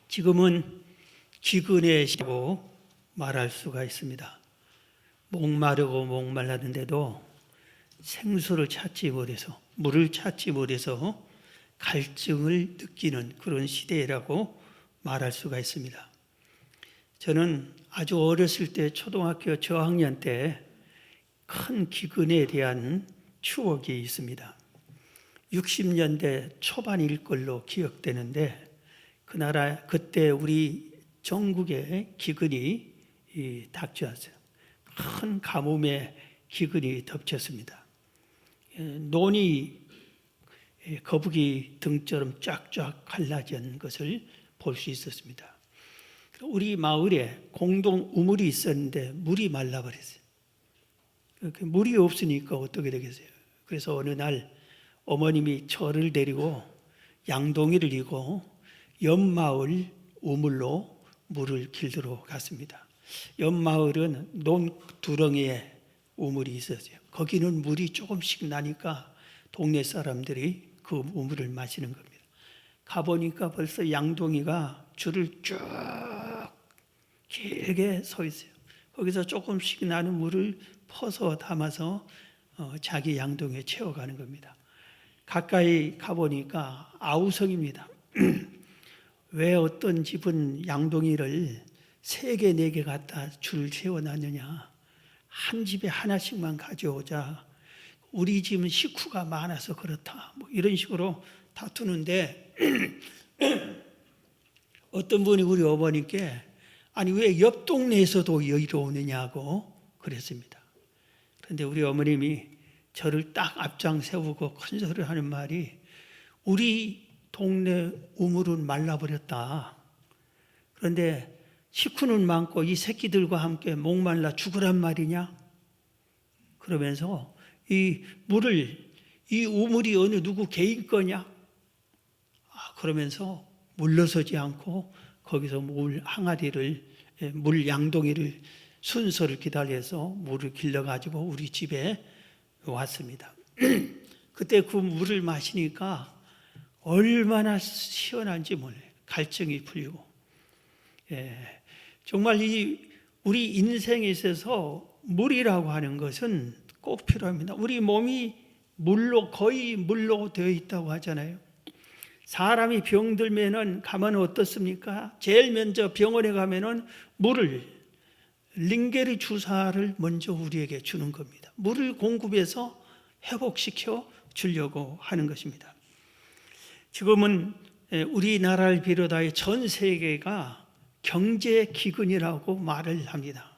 지금은 기근의 시기라고 말할 수가 있습니다. 목마르고 목말랐는데도 생수를 찾지 못해서, 물을 찾지 못해서 갈증을 느끼는 그런 시대라고 말할 수가 있습니다. 저는 아주 어렸을 때 초등학교 저학년 때 큰 기근에 대한 추억이 있습니다. 60년대 초반일 걸로 기억되는데 그때 우리 전국에 기근이 닥쳐왔어요. 큰 가뭄의 기근이 덮쳤습니다. 논이 거북이 등처럼 쫙쫙 갈라진 것을 볼 수 있었습니다. 우리 마을에 공동 우물이 있었는데 물이 말라버렸어요. 물이 없으니까 어떻게 되겠어요? 그래서 어느 날 어머님이 저를 데리고 양동이를 이고 옆마을 우물로 물을 길들어 갔습니다. 옆마을은 논두렁이에 우물이 있었어요. 거기는 물이 조금씩 나니까 동네 사람들이 그 우물을 마시는 겁니다. 가보니까 벌써 양동이가 줄을 쭉 길게 서 있어요. 거기서 조금씩 나는 물을 퍼서 담아서 자기 양동이에 채워가는 겁니다. 가까이 가보니까 아우성입니다. 왜 어떤 집은 양동이를 3개, 4개 갖다 줄 세워놨느냐. 한 집에 하나씩만 가져오자. 우리 집은 식구가 많아서 그렇다. 뭐 이런 식으로 다투는데 어떤 분이 우리 어머니께 아니 왜 옆 동네에서도 여기로 오느냐고 그랬습니다. 그런데 우리 어머님이 저를 딱 앞장 세우고 큰 소리를 하는 말이 우리 동네 우물은 말라버렸다. 그런데 식구는 많고 이 새끼들과 함께 목말라 죽으란 말이냐? 그러면서 이 우물이 어느 누구 개인 거냐? 그러면서 물러서지 않고 거기서 물 양동이를 순서를 기다려서 물을 길러가지고 우리 집에 왔습니다. 그때 그 물을 마시니까 얼마나 시원한지 몰라요. 갈증이 풀리고. 정말 우리 인생에 있어서 물이라고 하는 것은 꼭 필요합니다. 우리 몸이 거의 물로 되어 있다고 하잖아요. 사람이 병들면은 가면 어떻습니까? 제일 먼저 병원에 가면은 링게르 주사를 먼저 우리에게 주는 겁니다. 물을 공급해서 회복시켜 주려고 하는 것입니다. 지금은 우리나라를 비롯하여 전 세계가 경제 기근이라고 말을 합니다.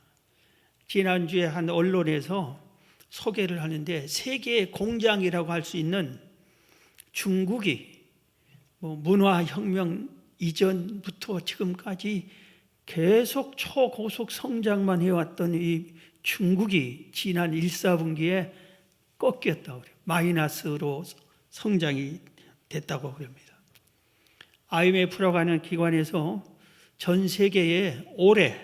지난주에 한 언론에서 소개를 하는데 세계의 공장이라고 할 수 있는 중국이 문화혁명 이전부터 지금까지 계속 초고속 성장만 해왔던 이 중국이 지난 1, 4분기에 꺾였다고 그래요. 마이너스로 성장이 됐다고 그럽니다. IMF라고 하는 기관에서 전 세계의 올해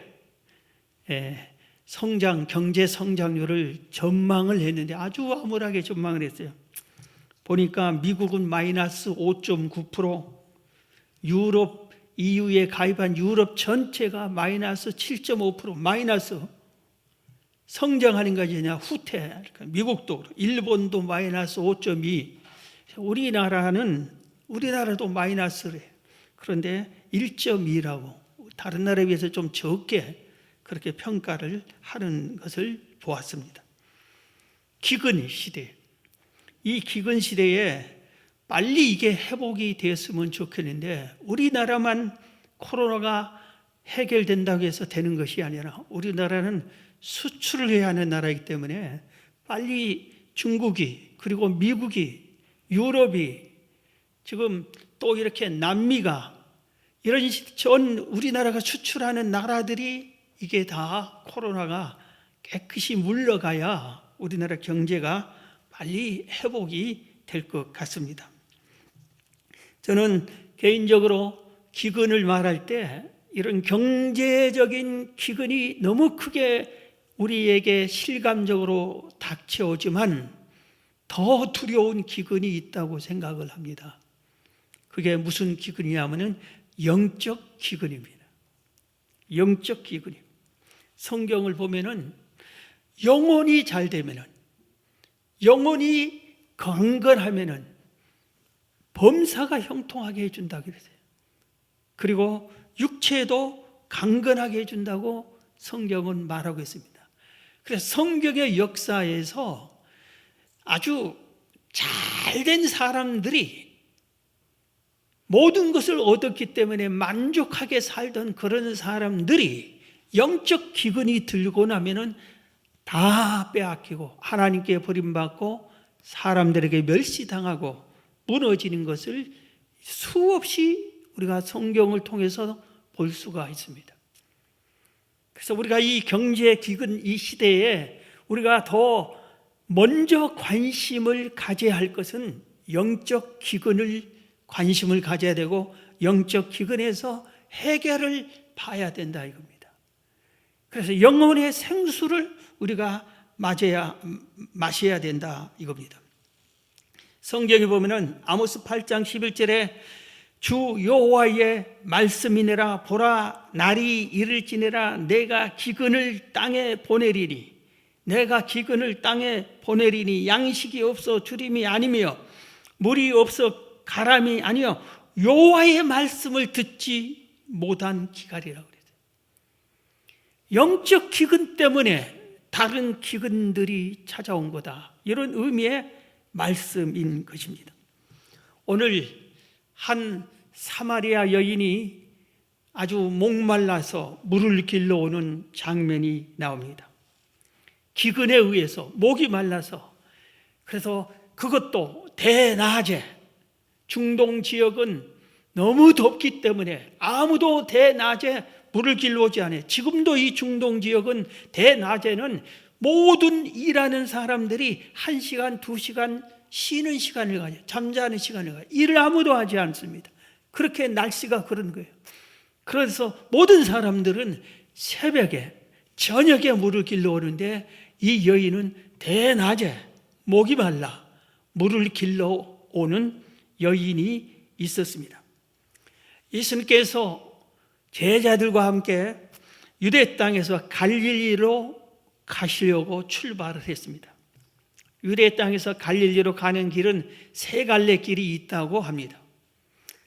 경제 성장률을 전망을 했는데 아주 암울하게 전망을 했어요. 보니까 미국은 마이너스 5.9%, 유럽 EU에 가입한 유럽 전체가 마이너스 7.5%, 마이너스 성장하는 것이 아니라 후퇴. 미국도, 일본도 마이너스 5.2%, 우리나라도 마이너스래. 그런데 1.2라고 다른 나라에 비해서 좀 적게 그렇게 평가를 하는 것을 보았습니다. 기근 시대. 이 기근 시대에 빨리 이게 회복이 됐으면 좋겠는데 우리나라만 코로나가 해결된다고 해서 되는 것이 아니라 우리나라는 수출을 해야 하는 나라이기 때문에 빨리 중국이 그리고 미국이 유럽이 지금 또 이렇게 남미가 이런 전 우리나라가 수출하는 나라들이 이게 다 코로나가 깨끗이 물러가야 우리나라 경제가 빨리 회복이 될 것 같습니다. 저는 개인적으로 기근을 말할 때 이런 경제적인 기근이 너무 크게 우리에게 실감적으로 닥쳐오지만 더 두려운 기근이 있다고 생각을 합니다. 그게 무슨 기근이냐면은 영적 기근입니다. 영적 기근입니다. 성경을 보면은 영혼이 잘 되면은, 영혼이 강건하면은 범사가 형통하게 해준다 그랬어요. 그리고 육체도 강건하게 해준다고 성경은 말하고 있습니다. 그래서 성경의 역사에서 아주 잘된 사람들이 모든 것을 얻었기 때문에 만족하게 살던 그런 사람들이 영적 기근이 들고 나면은 다 빼앗기고 하나님께 버림받고 사람들에게 멸시당하고 무너지는 것을 수없이 우리가 성경을 통해서 볼 수가 있습니다. 그래서 우리가 이 경제 기근 이 시대에 우리가 더 먼저 관심을 가져야 할 것은 영적 기근을 관심을 가져야 되고 영적 기근에서 해결을 봐야 된다 이겁니다. 그래서 영혼의 생수를 우리가 마셔야 된다 이겁니다. 성경에 보면은 아모스 8장 11절에 주 여호와의 말씀이니라 보라 날이 이를지니라 내가 기근을 땅에 보내리니 내가 기근을 땅에 보내리니 양식이 없어 주림이 아니며 물이 없어 가람이 아니요 여호와의 말씀을 듣지 못한 기갈이라고 그랬어요. 영적 기근 때문에 다른 기근들이 찾아온 거다. 이런 의미의 말씀인 것입니다. 오늘 한 사마리아 여인이 아주 목말라서 물을 길러오는 장면이 나옵니다. 기근에 의해서 목이 말라서, 그래서 그것도 대낮에, 중동 지역은 너무 덥기 때문에 아무도 대낮에 물을 길러오지 않아요. 지금도 이 중동 지역은 대낮에는 모든 일하는 사람들이 1시간, 2시간 쉬는 시간을 가져요. 잠자는 시간을 가져요. 일을 아무도 하지 않습니다. 그렇게 날씨가 그런 거예요. 그래서 모든 사람들은 새벽에, 저녁에 물을 길러오는데 이 여인은 대낮에 목이 말라 물을 길러오는 여인이 있었습니다. 예수님께서 제자들과 함께 유대 땅에서 갈릴리로 가시려고 출발을 했습니다. 유대 땅에서 갈릴리로 가는 길은 세 갈래 길이 있다고 합니다.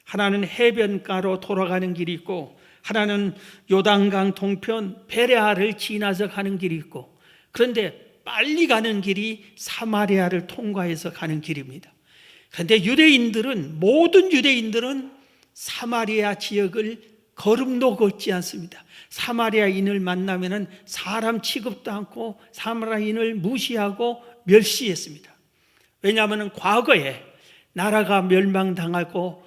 하나는 해변가로 돌아가는 길이 있고, 하나는 요단강 동편 베레아를 지나서 가는 길이 있고, 그런데 빨리 가는 길이 사마리아를 통과해서 가는 길입니다. 그런데 모든 유대인들은 사마리아 지역을 걸음도 걷지 않습니다. 사마리아인을 만나면 사람 취급도 않고 사마리아인을 무시하고 멸시했습니다. 왜냐하면 과거에 나라가 멸망당하고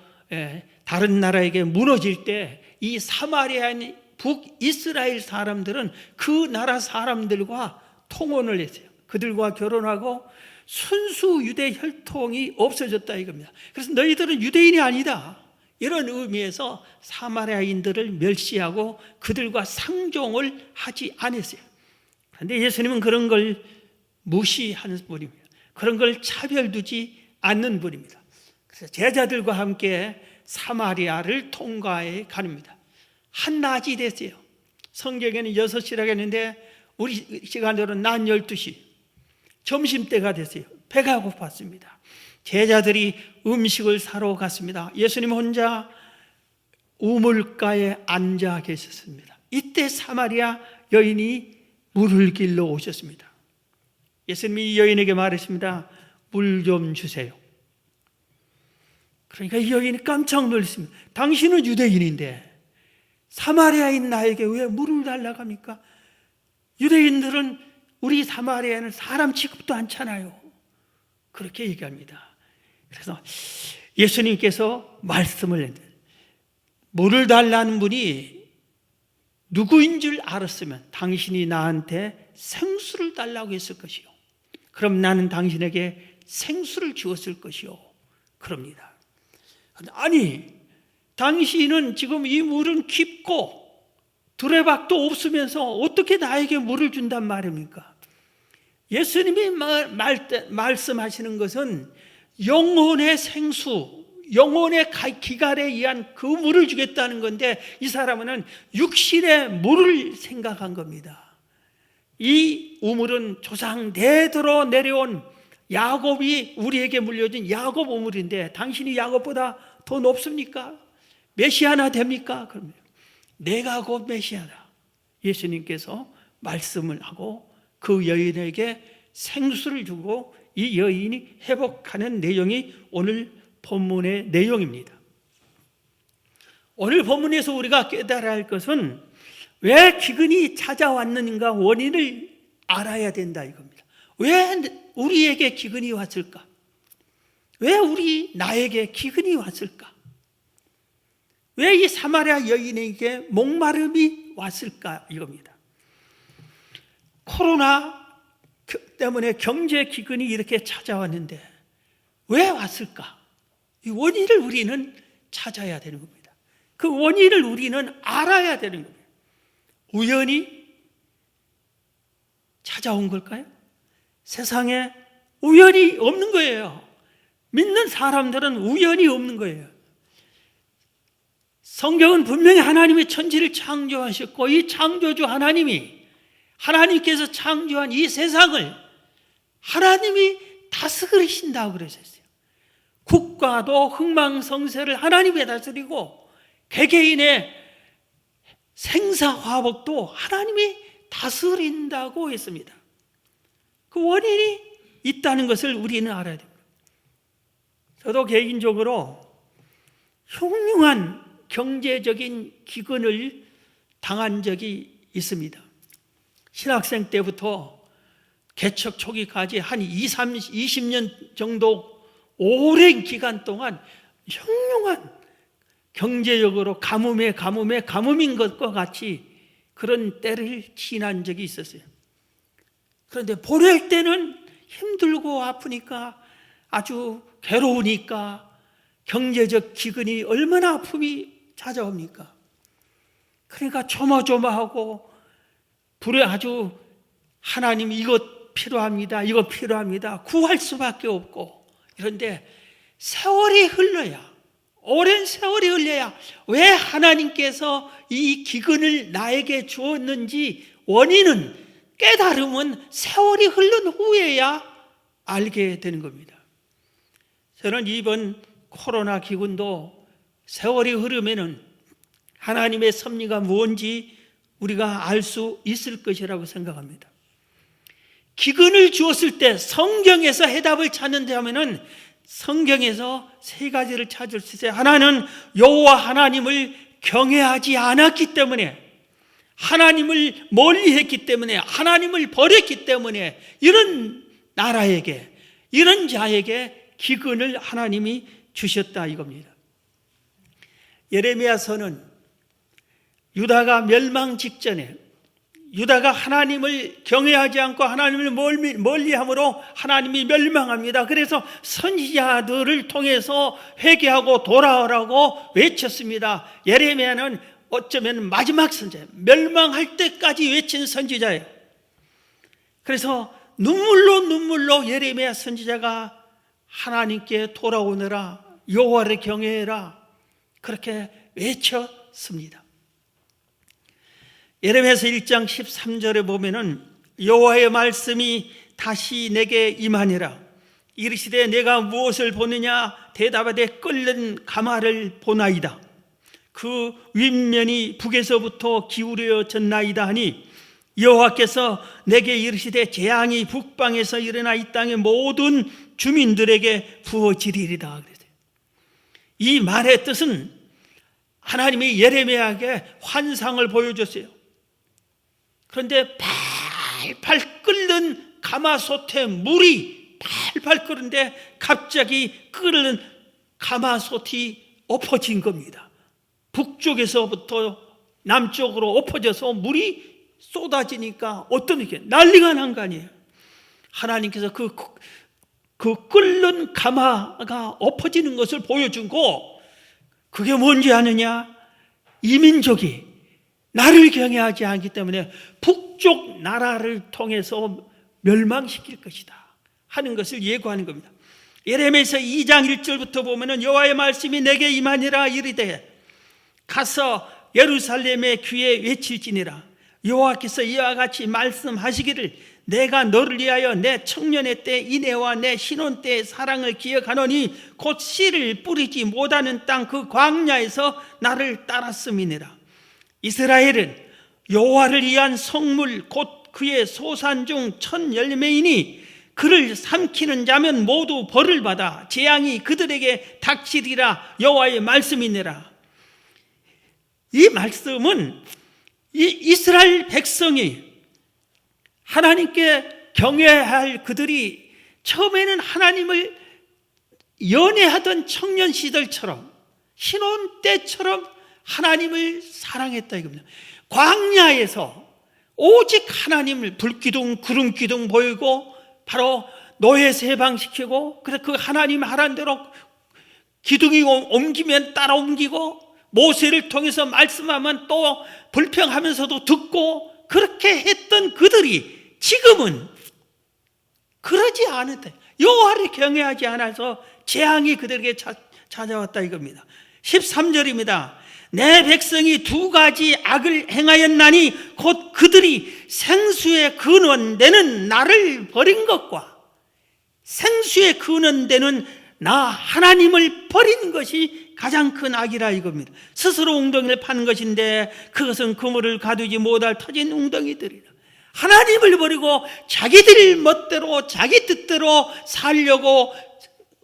다른 나라에게 무너질 때 이 사마리아인 북이스라엘 사람들은 그 나라 사람들과 통혼을 했어요. 그들과 결혼하고 순수 유대 혈통이 없어졌다 이겁니다. 그래서 너희들은 유대인이 아니다, 이런 의미에서 사마리아인들을 멸시하고 그들과 상종을 하지 않았어요. 그런데 예수님은 그런 걸 무시하는 분입니다. 그런 걸 차별두지 않는 분입니다. 그래서 제자들과 함께 사마리아를 통과해 갑니다. 한낮이 됐어요. 성경에는 6시라고 했는데 우리 시간으로는 낮 12시, 점심때가 됐어요. 배가 고팠습니다. 제자들이 음식을 사러 갔습니다. 예수님 혼자 우물가에 앉아 계셨습니다. 이때 사마리아 여인이 물을 길러 오셨습니다. 예수님이 이 여인에게 말했습니다. 물 좀 주세요. 그러니까 이 여인이 깜짝 놀랐습니다. 당신은 유대인인데 사마리아인 나에게 왜 물을 달라고 합니까? 유대인들은 우리 사마리아는 사람 취급도 않잖아요. 그렇게 얘기합니다. 그래서 예수님께서 말씀을 했는데, 물을 달라는 분이 누구인 줄 알았으면 당신이 나한테 생수를 달라고 했을 것이요, 그럼 나는 당신에게 생수를 주었을 것이요, 그럽니다. 아니, 당신은 지금 이 물은 깊고 두레박도 없으면서 어떻게 나에게 물을 준단 말입니까? 예수님이 말씀하시는 것은 영혼의 생수, 영혼의 기갈에 의한 그 물을 주겠다는 건데 이 사람은 육신의 물을 생각한 겁니다. 이 우물은 조상 대대로 내려온 야곱이 우리에게 물려준 야곱 우물인데 당신이 야곱보다 더 높습니까? 메시아나 됩니까? 그러면 내가 곧 메시아다. 예수님께서 말씀을 하고 그 여인에게 생수를 주고 이 여인이 회복하는 내용이 오늘 본문의 내용입니다. 오늘 본문에서 우리가 깨달아야 할 것은 왜 기근이 찾아왔는가 원인을 알아야 된다 이겁니다. 왜 우리에게 기근이 왔을까? 왜 나에게 기근이 왔을까? 왜 이 사마리아 여인에게 목마름이 왔을까 이겁니다. 코로나 때문에 경제 기근이 이렇게 찾아왔는데 왜 왔을까? 이 원인을 우리는 찾아야 되는 겁니다. 그 원인을 우리는 알아야 되는 겁니다. 우연히 찾아온 걸까요? 세상에 우연이 없는 거예요. 믿는 사람들은 우연이 없는 거예요. 성경은 분명히 하나님이 천지를 창조하셨고 이 창조주 하나님께서 창조한 이 세상을 하나님이 다스리신다고 그러셨어요. 국가도 흥망성쇠를 하나님이 다스리고 개개인의 생사화복도 하나님이 다스린다고 했습니다. 그 원인이 있다는 것을 우리는 알아야 됩니다. 저도 개인적으로 흉흉한 경제적인 기근을 당한 적이 있습니다. 신학생 때부터 개척 초기까지 한 20년 정도 오랜 기간 동안 흉흉한 경제적으로 가뭄인 것과 같이 그런 때를 지난 적이 있었어요. 그런데 보낼 때는 힘들고 아프니까 아주 괴로우니까 경제적 기근이 얼마나 아픔이 찾아옵니까? 그러니까 조마조마하고 불에 아주 하나님 이것 필요합니다. 구할 수밖에 없고 그런데 오랜 세월이 흘러야 왜 하나님께서 이 기근을 나에게 주었는지 원인은 깨달음은 세월이 흐른 후에야 알게 되는 겁니다. 저는 이번 코로나 기근도 세월이 흐르면은 하나님의 섭리가 뭔지 우리가 알 수 있을 것이라고 생각합니다. 기근을 주었을 때 성경에서 해답을 찾는다면은 성경에서 세 가지를 찾을 수 있어요. 하나는 여호와 하나님을 경외하지 않았기 때문에, 하나님을 멀리했기 때문에, 하나님을 버렸기 때문에 이런 나라에게, 이런 자에게 기근을 하나님이 주셨다 이겁니다. 예레미야서는 유다가 멸망 직전에 유다가 하나님을 경외하지 않고 하나님을 멀리함으로 하나님이 멸망합니다. 그래서 선지자들을 통해서 회개하고 돌아오라고 외쳤습니다. 예레미야는 어쩌면 마지막 선지자, 멸망할 때까지 외친 선지자예요. 그래서 눈물로 예레미야 선지자가 하나님께 돌아오느라 여호와를 경외해라 그렇게 외쳤습니다. 예레미야서 1장 13절에 보면은 여호와의 말씀이 다시 내게 임하니라. 이르시되 내가 무엇을 보느냐 대답하되 끓는 가마를 보나이다. 그 윗면이 북에서부터 기울여졌나이다 하니 여호와께서 내게 이르시되 재앙이 북방에서 일어나 이 땅의 모든 주민들에게 부어지리리다. 이 말의 뜻은 하나님이 예레미야에게 환상을 보여줬어요. 그런데 팔팔 끓는 가마솥에 물이 팔팔 끓는데 갑자기 끓는 가마솥이 엎어진 겁니다. 북쪽에서부터 남쪽으로 엎어져서 물이 쏟아지니까 어떤 이렇게 난리가 난 거 아니에요. 하나님께서 그 끓는 가마가 엎어지는 것을 보여주고 그게 뭔지 아느냐? 이민족이 나를 경외하지 않기 때문에 북쪽 나라를 통해서 멸망시킬 것이다 하는 것을 예고하는 겁니다. 예레미야서 2장 1절부터 보면은 여호와의 말씀이 내게 임하니라 이르되 가서 예루살렘의 귀에 외칠지니라. 여호와께서 이와 같이 말씀하시기를 내가 너를 위하여 내 청년의 때 인애와 내 신혼 때의 사랑을 기억하노니 곧 씨를 뿌리지 못하는 땅 그 광야에서 나를 따랐음이니라. 이스라엘은 여호와를 위한 성물 곧 그의 소산 중 첫 열매이니 그를 삼키는 자면 모두 벌을 받아 재앙이 그들에게 닥치리라. 여호와의 말씀이니라. 이 말씀은 이 이스라엘 백성이 하나님께 경외해야 할 그들이 처음에는 하나님을 연애하던 청년 시절처럼 신혼 때처럼 하나님을 사랑했다 이겁니다. 광야에서 오직 하나님을 불기둥 구름기둥 보이고 바로 노예 세방시키고 그래서 그 하나님 하라는 대로 기둥이 옮기면 따라 옮기고 모세를 통해서 말씀하면 또 불평하면서도 듣고 그렇게 했던 그들이 지금은 그러지 않았다. 여호와를 경외하지 않아서 재앙이 그들에게 찾아왔다 이겁니다. 13절입니다. 내 백성이 두 가지 악을 행하였나니 곧 그들이 생수의 근원되는 나를 버린 것과 생수의 근원되는 나 하나님을 버린 것이 가장 큰 악이라 이겁니다. 스스로 웅덩이를 파는 것인데 그것은 그물을 가두지 못할 터진 웅덩이들이라. 하나님을 버리고 자기들 멋대로 자기 뜻대로 살려고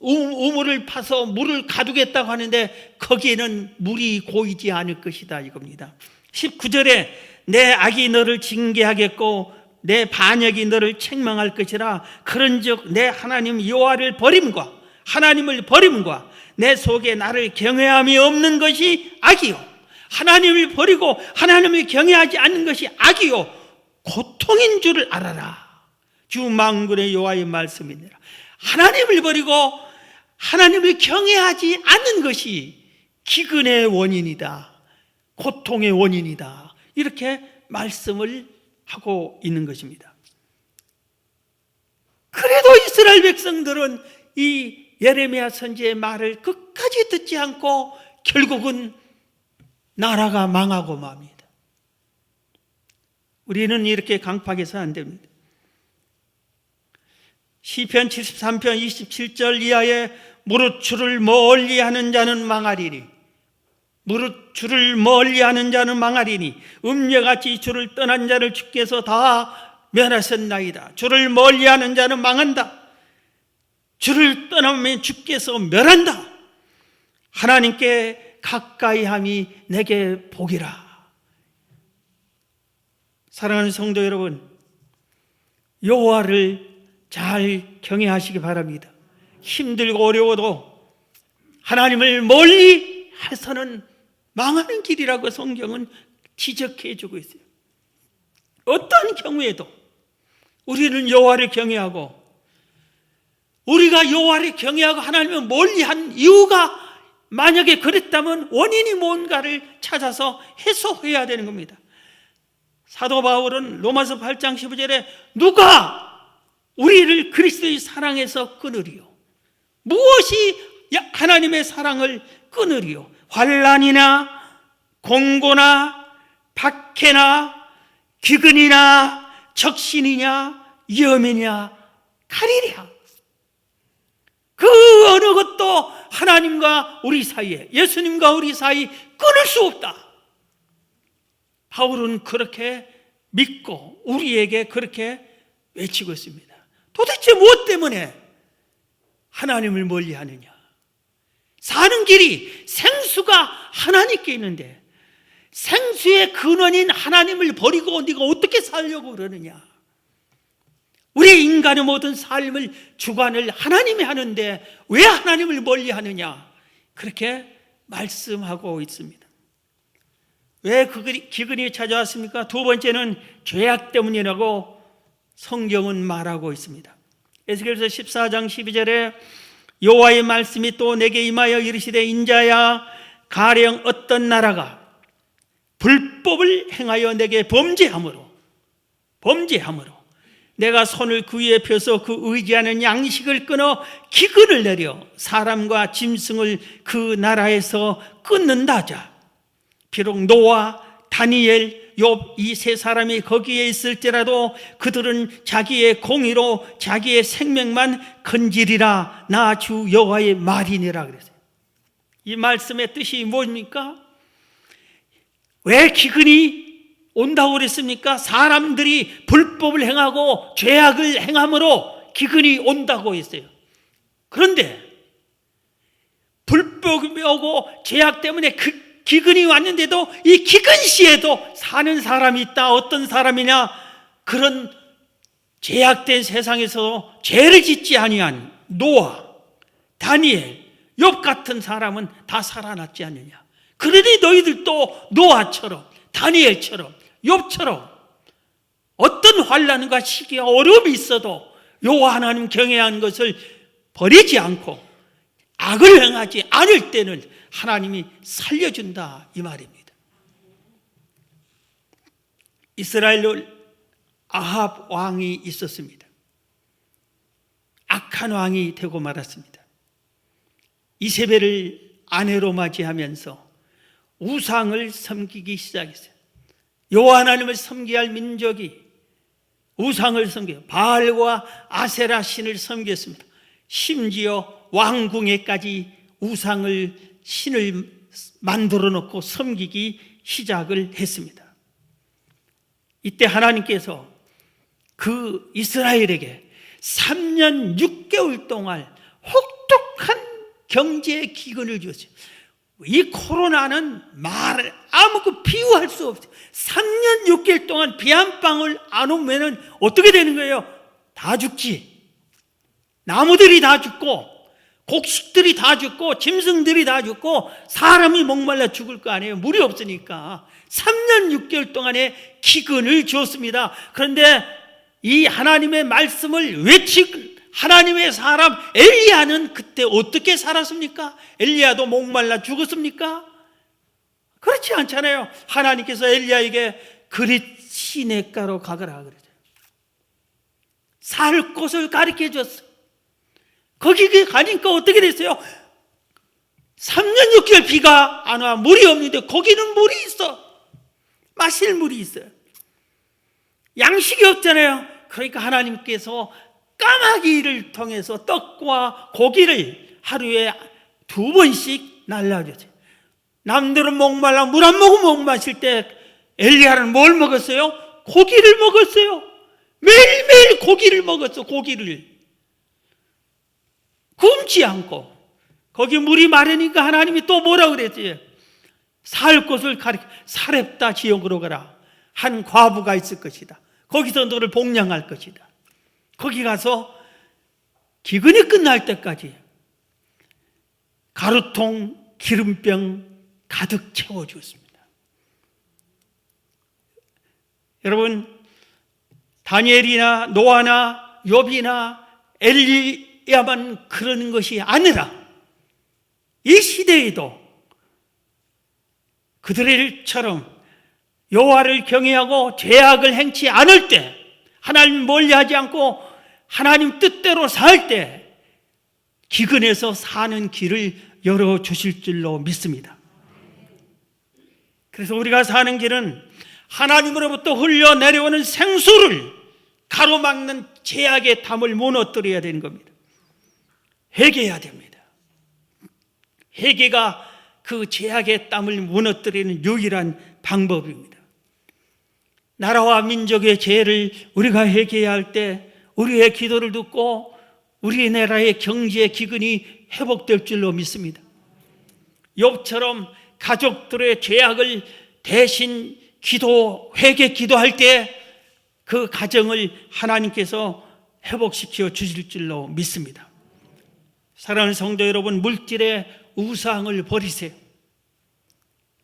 우물을 파서 물을 가두겠다고 하는데 거기에는 물이 고이지 않을 것이다 이겁니다. 19절에 내 악이 너를 징계하겠고 내 반역이 너를 책망할 것이라. 그런즉 내 하나님 여호와를 버림과 하나님을 버림과 내 속에 나를 경외함이 없는 것이 악이요 하나님을 버리고 하나님을 경외하지 않는 것이 악이요 고통인 줄을 알아라. 주 만군의 여호와의 말씀이니라. 하나님을 버리고 하나님을 경외하지 않는 것이 기근의 원인이다, 고통의 원인이다, 이렇게 말씀을 하고 있는 것입니다. 그래도 이스라엘 백성들은 이 예레미야 선지의 말을 끝까지 듣지 않고 결국은 나라가 망하고 맙니다. 우리는 이렇게 강팍해서 안 됩니다. 시편 73편 27절 이하에 무릇 주를 멀리하는 자는 망하리니 무릇 주를 멀리하는 자는 망하리니 음녀같이 주를 떠난 자를 주께서 다 멸하셨나이다. 주를 멀리하는 자는 망한다. 주를 떠나면 주께서 멸한다. 하나님께 가까이함이 내게 복이라. 사랑하는 성도 여러분, 여호와를 잘 경외하시기 바랍니다. 힘들고 어려워도 하나님을 멀리 해서는 망하는 길이라고 성경은 지적해 주고 있어요. 어떤 경우에도 우리는 여호와를 경외하고 우리가 여호와를 경외하고 하나님을 멀리한 이유가 만약에 그랬다면 원인이 뭔가를 찾아서 해소해야 되는 겁니다. 사도 바울은 로마서 8장 15절에 누가 우리를 그리스도의 사랑에서 끊으리요? 무엇이 하나님의 사랑을 끊으리요? 환난이나 공고나 박해나 기근이나 적신이냐 위험이냐 가리랴. 그 어느 것도 하나님과 우리 사이에, 예수님과 우리 사이 끊을 수 없다. 바울은 그렇게 믿고 우리에게 그렇게 외치고 있습니다. 도대체 무엇 때문에 하나님을 멀리하느냐? 사는 길이 생수가 하나님께 있는데 생수의 근원인 하나님을 버리고 네가 어떻게 살려고 그러느냐? 우리 인간의 모든 삶을 주관을 하나님이 하는데 왜 하나님을 멀리하느냐? 그렇게 말씀하고 있습니다. 왜 그 기근이 찾아왔습니까? 두 번째는 죄악 때문이라고 성경은 말하고 있습니다. 에스겔서 14장 12절에 여호와의 말씀이 또 내게 임하여 이르시되 인자야 가령 어떤 나라가 불법을 행하여 내게 범죄함으로 내가 손을 그 위에 펴서 그 의지하는 양식을 끊어 기근을 내려 사람과 짐승을 그 나라에서 끊는다 하자. 비록 노아, 다니엘, 욥 이 세 사람이 거기에 있을지라도 그들은 자기의 공의로 자기의 생명만 건지리라. 나 주 여호와의 말이니라 그랬어요. 이 말씀의 뜻이 뭡니까? 왜 기근이 온다고 그랬습니까? 사람들이 불법을 행하고 죄악을 행함으로 기근이 온다고 했어요. 그런데 불법이 오고 죄악 때문에 그 기근이 왔는데도 이 기근 시에도 사는 사람이 있다. 어떤 사람이냐? 그런 죄악된 세상에서 죄를 짓지 아니한 노아, 다니엘, 욥 같은 사람은 다 살아났지 않느냐? 그러니 너희들도 노아처럼, 다니엘처럼, 욥처럼 어떤 환난과 시기와 어려움이 있어도 여호와 하나님 경외하는 것을 버리지 않고 악을 행하지 않을 때는 하나님이 살려준다 이 말입니다. 이스라엘 아합 왕이 있었습니다. 악한 왕이 되고 말았습니다. 이세벨을 아내로 맞이하면서 우상을 섬기기 시작했어요. 여호와 하나님을 섬겨야 할 민족이 우상을 섬겨요. 바알과 아세라 신을 섬겼습니다. 심지어 왕궁에까지 우상을 신을 만들어 놓고 섬기기 시작을 했습니다. 이때 하나님께서 그 이스라엘에게 3년 6개월 동안 혹독한 경제 기근을 주었어요. 이 코로나는 말을 아무것도 비유할 수 없어요. 3년 6개월 동안 비 한 방울 안 오면 어떻게 되는 거예요? 다 죽지. 나무들이 다 죽고 곡식들이 다 죽고 짐승들이 다 죽고 사람이 목말라 죽을 거 아니에요. 물이 없으니까 3년 6개월 동안의 기근을 주었습니다. 그런데 이 하나님의 말씀을 외치고 하나님의 사람 엘리야는 그때 어떻게 살았습니까? 엘리야도 목말라 죽었습니까? 그렇지 않잖아요. 하나님께서 엘리야에게 그릿 시냇가로 가거라 그러죠. 살 곳을 가르쳐 줬어요. 거기 가니까 어떻게 됐어요? 3년 6개월 비가 안 와. 물이 없는데 거기는 물이 있어. 마실 물이 있어요. 양식이 없잖아요. 그러니까 하나님께서 까마귀를 통해서 떡과 고기를 하루에 2번씩 날라줬어요. 남들은 목말라 물 안 먹으면 목 마실 때 엘리야는 뭘 먹었어요? 고기를 먹었어요. 매일매일 고기를 먹었어. 고기를 굶지 않고. 거기 물이 마르니까 하나님이 또 뭐라 그랬지? 살 곳을 가리켜 사렙다 지역으로 가라. 한 과부가 있을 것이다. 거기서 너를 복양할 것이다. 거기 가서 기근이 끝날 때까지 가루통, 기름병 가득 채워주었습니다. 여러분, 다니엘이나 노아나 욥이나 엘리야만 그러는 것이 아니라 이 시대에도 그들처럼 여호와를 경외하고 죄악을 행치 않을 때, 하나님 멀리하지 않고 하나님 뜻대로 살 때 기근에서 사는 길을 열어주실 줄로 믿습니다. 그래서 우리가 사는 길은 하나님으로부터 흘러내려오는 생수를 가로막는 죄악의 담을 무너뜨려야 되는 겁니다. 회개해야 됩니다. 회개가 그 죄악의 땀을 무너뜨리는 유일한 방법입니다. 나라와 민족의 죄를 우리가 회개해야 할 때 우리의 기도를 듣고 우리나라의 경제 기근이 회복될 줄로 믿습니다. 욥처럼 가족들의 죄악을 대신 회개 기도할 때 그 가정을 하나님께서 회복시켜 주실 줄로 믿습니다. 사랑하는 성도 여러분, 물질의 우상을 버리세요.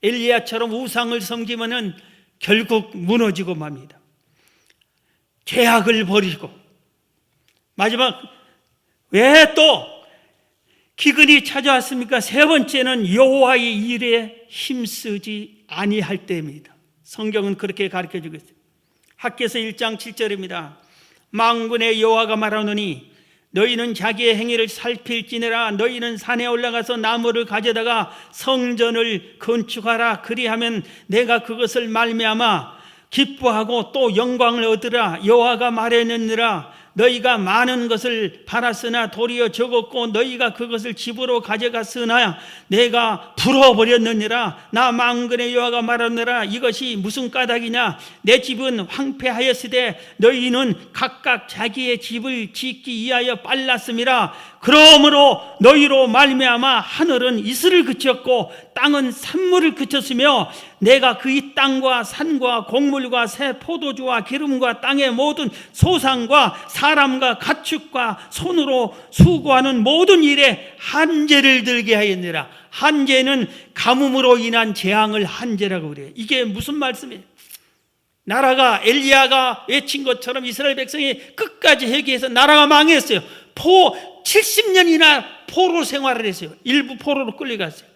엘리야처럼 우상을 섬기면은 결국 무너지고 맙니다. 죄악을 버리고, 마지막 왜 또 기근이 찾아왔습니까? 세 번째는 여호와의 일에 힘쓰지 아니할 때입니다. 성경은 그렇게 가르쳐주고 있어요. 학개서 1장 7절입니다. 만군의 여호와가 말하노니 너희는 자기의 행위를 살필지니라. 너희는 산에 올라가서 나무를 가져다가 성전을 건축하라. 그리하면 내가 그것을 말미암아 기뻐하고 또 영광을 얻으라. 여호와가 말했느니라. 너희가 많은 것을 팔았으나 도리어 적었고 너희가 그것을 집으로 가져갔으나 내가 불어버렸느니라. 나 만군의 여호와가 말하느라. 이것이 무슨 까닭이냐? 내 집은 황폐하였으되 너희는 각각 자기의 집을 짓기 위하여 빨랐음이라. 그러므로 너희로 말미암아 하늘은 이슬을 그쳤고 땅은 산물을 그쳤으며 내가 그 이 땅과 산과 곡물과 새 포도주와 기름과 땅의 모든 소산과 사람과 가축과 손으로 수고하는 모든 일에 한죄를 들게 하였느라. 한죄는 가뭄으로 인한 재앙을 한죄라고 그래요. 이게 무슨 말씀이에요? 나라가 엘리야가 외친 것처럼 이스라엘 백성이 끝까지 회개해서 나라가 망했어요. 70년이나 포로 생활을 했어요. 일부 포로로 끌려갔어요.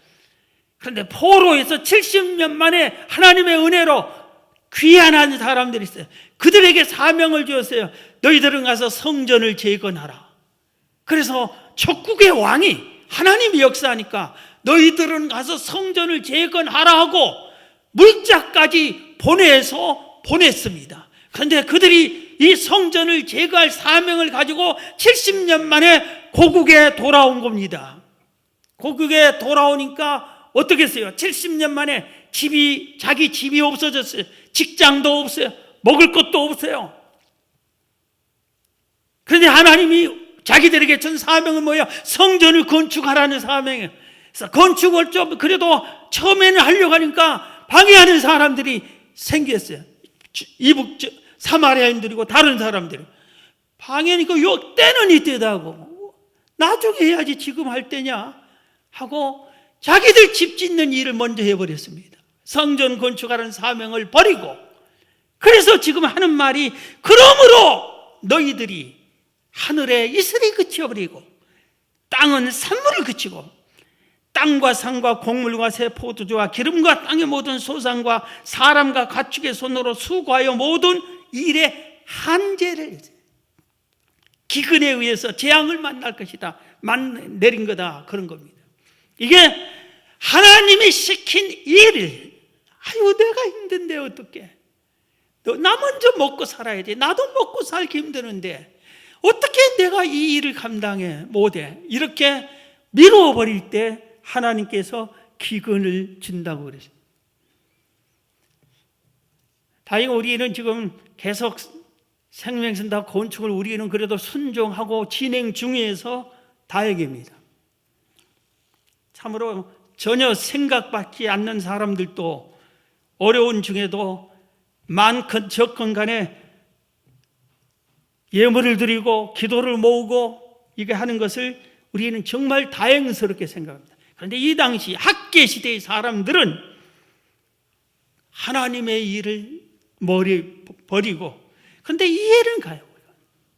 그런데 포로에서 70년 만에 하나님의 은혜로 귀환한 사람들이 있어요. 그들에게 사명을 주었어요. 너희들은 가서 성전을 재건하라. 그래서 적국의 왕이 하나님이 역사하니까 너희들은 가서 성전을 재건하라 하고 물자까지 보냈습니다. 그런데 그들이 이 성전을 재건할 사명을 가지고 70년 만에 고국에 돌아온 겁니다. 고국에 돌아오니까 어떻게 했어요? 70년 만에 자기 집이 없어졌어요. 직장도 없어요. 먹을 것도 없어요. 그런데 하나님이 자기들에게 준 사명은 뭐예요? 성전을 건축하라는 사명이에요. 그래서 건축을 좀 그래도 처음에는 하려고 하니까 방해하는 사람들이 생겼어요. 이북 사마리아인들이고 다른 사람들이 방해니까 요 때는 이때다고 나중에 해야지 지금 할 때냐 하고 자기들 집 짓는 일을 먼저 해버렸습니다. 성전 건축하라는 사명을 버리고. 그래서 지금 하는 말이 그러므로 너희들이 하늘에 이슬이 그쳐버리고 땅은 산물을 그치고 땅과 산과 곡물과 새 포도주와 기름과 땅의 모든 소산과 사람과 가축의 손으로 수고하여 모든 일에 한죄를 기근에 의해서 재앙을 만날 것이다. 내린 거다. 그런 겁니다. 이게 하나님이 시킨 일을 아유 내가 힘든데 어떡해. 나 먼저 먹고 살아야지. 나도 먹고 살기 힘드는데 어떻게 내가 이 일을 감당해 못해. 이렇게 미루어 버릴 때 하나님께서 기근을 준다고 그랬어요. 다행히 우리는 지금 계속 생명선다 건축을 우리는 그래도 순종하고 진행 중에서 다행입니다. 참으로 전혀 생각받지 않는 사람들도 어려운 중에도 많건 적건 간에 예물을 드리고 기도를 모으고 이게 하는 것을 우리는 정말 다행스럽게 생각합니다. 그런데 이 당시 학계 시대의 사람들은 하나님의 일을 버리고 그런데 이해는 가요.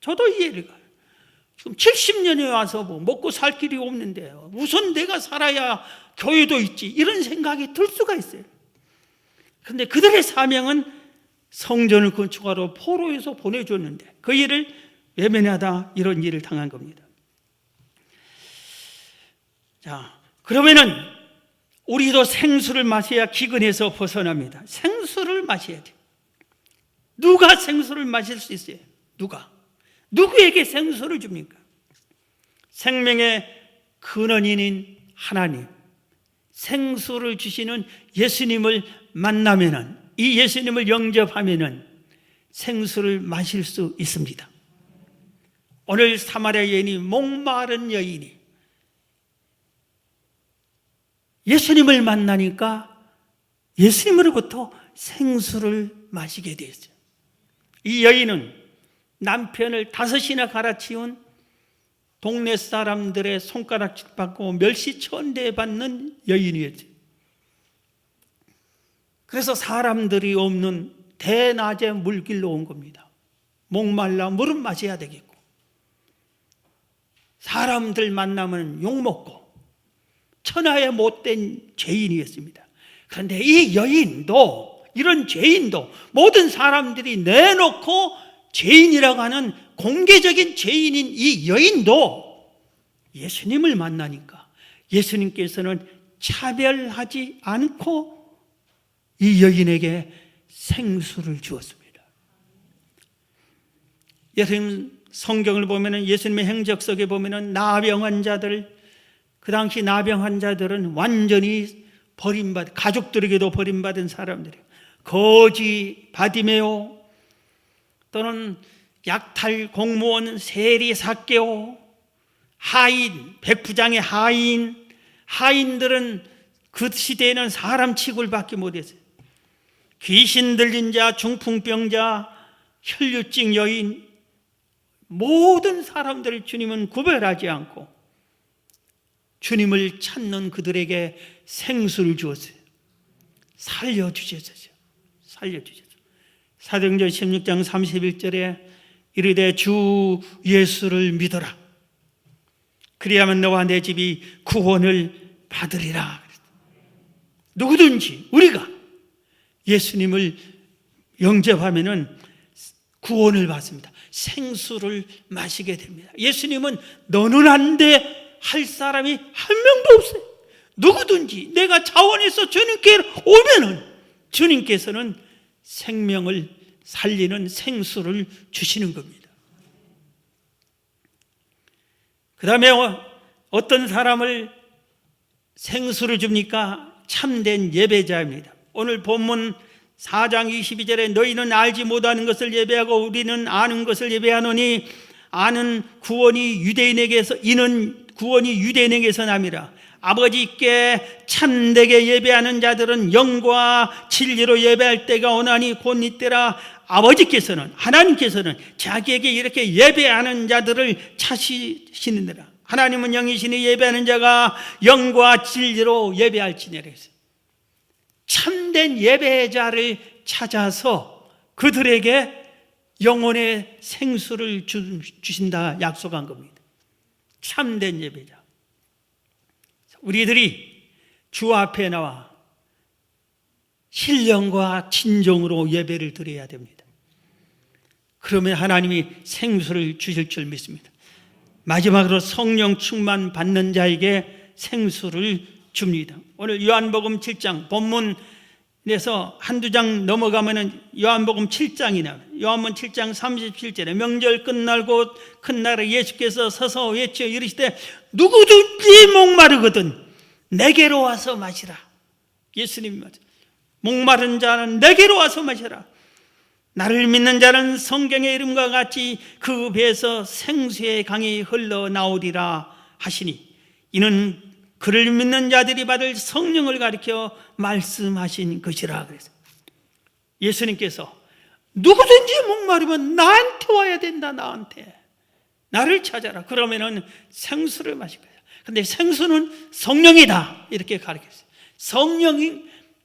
저도 이해를 가요. 지금 70년에 와서 뭐 먹고 살 길이 없는데 우선 내가 살아야 교회도 있지 이런 생각이 들 수가 있어요. 그런데 그들의 사명은 성전을 건축하러 포로에서 보내줬는데 그 일을 외면하다 이런 일을 당한 겁니다. 자, 그러면은 우리도 생수를 마셔야 기근에서 벗어납니다. 생수를 마셔야 돼요. 누가 생수를 마실 수 있어요? 누구에게 생수를 줍니까? 생명의 근원인인 하나님, 생수를 주시는 예수님을 만나면은, 이 예수님을 영접하면은 생수를 마실 수 있습니다. 오늘 사마리아 여인이, 목마른 여인이 예수님을 만나니까 예수님으로부터 생수를 마시게 되었어요. 이 여인은 남편을 5이나 갈아치운 동네 사람들의 손가락질 받고 멸시천대 받는 여인이었죠. 그래서 사람들이 없는 대낮에 물길로 온 겁니다. 목말라 물은 마셔야 되겠고 사람들 만나면 욕먹고 천하의 못된 죄인이었습니다. 그런데 이 여인도, 이런 죄인도 모든 사람들이 내놓고 죄인이라고 하는 공개적인 죄인인 이 여인도 예수님을 만나니까 예수님께서는 차별하지 않고 이 여인에게 생수를 주었습니다. 예수님 성경을 보면 예수님의 행적 속에 보면 나병 환자들, 그 당시 나병 환자들은 완전히 버림받은, 가족들에게도 버림받은 사람들이에요. 거지 바디메오, 또는 약탈 공무원 세리 삭개오, 하인, 백부장의 하인들은 그 시대에는 사람 취급밖에 못했어요. 귀신 들린 자, 중풍병자, 혈류증 여인, 모든 사람들을 주님은 구별하지 않고 주님을 찾는 그들에게 생수를 주었어요. 살려주셨어요. 사도행전 16장 31절에 이르되 주 예수를 믿어라. 그리하면 너와 내 집이 구원을 받으리라. 누구든지 우리가 예수님을 영접하면은 구원을 받습니다. 생수를 마시게 됩니다. 예수님은 너는 안 돼 할 사람이 한 명도 없어요. 누구든지 내가 자원해서 주님께 오면은 주님께서는 생명을 살리는 생수를 주시는 겁니다. 그 다음에 어떤 사람을 생수를 줍니까? 참된 예배자입니다. 오늘 본문 4장 22절에 너희는 알지 못하는 것을 예배하고 우리는 아는 것을 예배하노니 아는 구원이 유대인에게서 이는 구원이 유대인에게서 남이라. 아버지께 참되게 예배하는 자들은 영과 진리로 예배할 때가 오나니 곧 이때라. 아버지께서는, 하나님께서는 자기에게 이렇게 예배하는 자들을 찾으시느니라. 하나님은 영이시니 예배하는 자가 영과 진리로 예배할지니라 했어요. 참된 예배자를 찾아서 그들에게 영혼의 생수를 주신다 약속한 겁니다. 참된 예배자. 우리들이 주 앞에 나와 신령과 진정으로 예배를 드려야 됩니다. 그러면 하나님이 생수를 주실 줄 믿습니다. 마지막으로 성령 충만 받는 자에게 생수를 줍니다. 오늘 요한복음 7장 본문에서 한두 장 넘어가면은 요한복음 7장이 나와요. 요한복음 7장 37절에 명절 끝날 곧 큰 날에 예수께서 서서 외쳐 이르시되 누구든지 목마르거든 내게로 와서 마시라. 예수님이 맞아. 목마른 자는 내게로 와서 마시라. 나를 믿는 자는 성경의 이름과 같이 그 배에서 생수의 강이 흘러나오리라 하시니 이는 그를 믿는 자들이 받을 성령을 가리켜 말씀하신 것이라. 그래서 예수님께서 누구든지 목마르면 나한테 와야 된다. 나한테 나를 찾아라. 그러면은 생수를 마실 거야. 근데 생수는 성령이다 이렇게 가르쳤어요. 성령이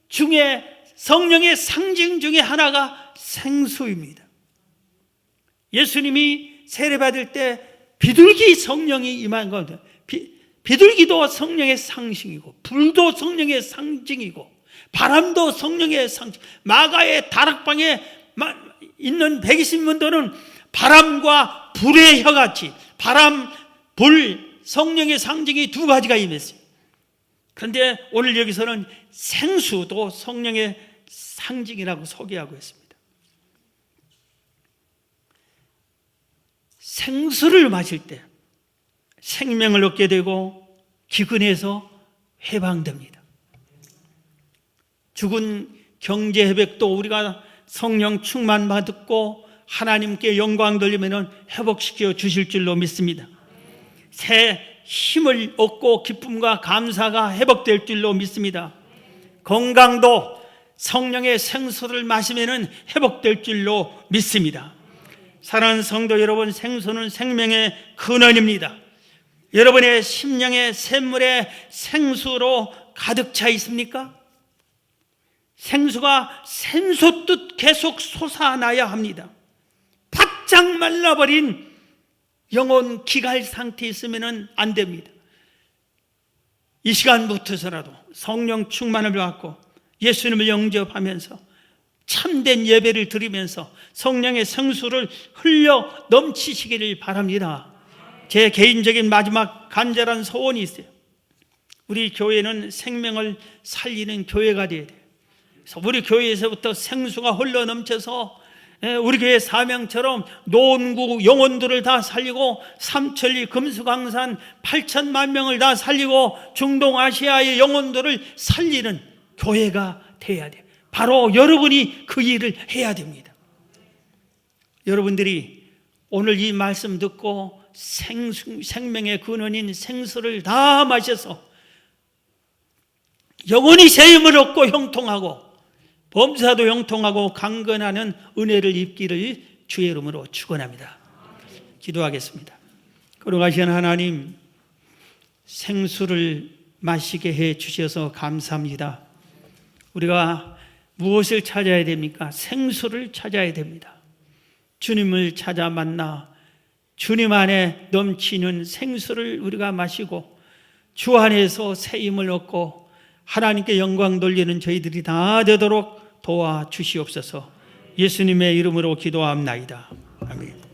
중에 성령의 상징 중에 하나가 생수입니다. 예수님이 세례받을 때 비둘기 성령이 임한 건데 비둘기도 성령의 상징이고 불도 성령의 상징이고 바람도 성령의 상징. 마가의 다락방에 있는 120문도는 바람과 불의 혀같이 바람, 불, 성령의 상징이 두 가지가 임했어요. 그런데 오늘 여기서는 생수도 성령의 상징이라고 소개하고 있습니다. 생수를 마실 때 생명을 얻게 되고 기근에서 해방됩니다. 죽은 경제 회복도 우리가 성령 충만 받고 하나님께 영광 돌리면 회복시켜 주실 줄로 믿습니다. 새 힘을 얻고 기쁨과 감사가 회복될 줄로 믿습니다. 건강도 성령의 생수를 마시면 회복될 줄로 믿습니다. 사랑하는 성도 여러분, 생수는 생명의 근원입니다. 여러분의 심령의 샘물에 생수로 가득 차 있습니까? 생수가 샘솟듯 계속 솟아나야 합니다. 바짝 말라버린 영혼 기갈 상태에 있으면 안 됩니다. 이 시간부터서라도 성령 충만을 받고 예수님을 영접하면서 참된 예배를 드리면서 성령의 생수를 흘려 넘치시기를 바랍니다. 제 개인적인 마지막 간절한 소원이 있어요. 우리 교회는 생명을 살리는 교회가 되어야 돼요. 그래서 우리 교회에서부터 생수가 흘러 넘쳐서 우리 교회 사명처럼 노원구 영혼들을 다 살리고 삼천리 금수강산 8천만 명을 다 살리고 중동아시아의 영혼들을 살리는 교회가 되어야 돼요. 바로 여러분이 그 일을 해야 됩니다. 여러분들이 오늘 이 말씀 듣고 생명의 근원인 생수를 다 마셔서 영원히 새 힘을 얻고 형통하고 범사도 형통하고 강건하는 은혜를 입기를 주의 이름으로 축원합니다. 기도하겠습니다. 거룩하신 하나님, 생수를 마시게 해 주셔서 감사합니다. 우리가 무엇을 찾아야 됩니까? 생수를 찾아야 됩니다. 주님을 찾아 만나 주님 안에 넘치는 생수를 우리가 마시고 주 안에서 새 힘을 얻고 하나님께 영광 돌리는 저희들이 다 되도록 도와주시옵소서. 예수님의 이름으로 기도합나이다.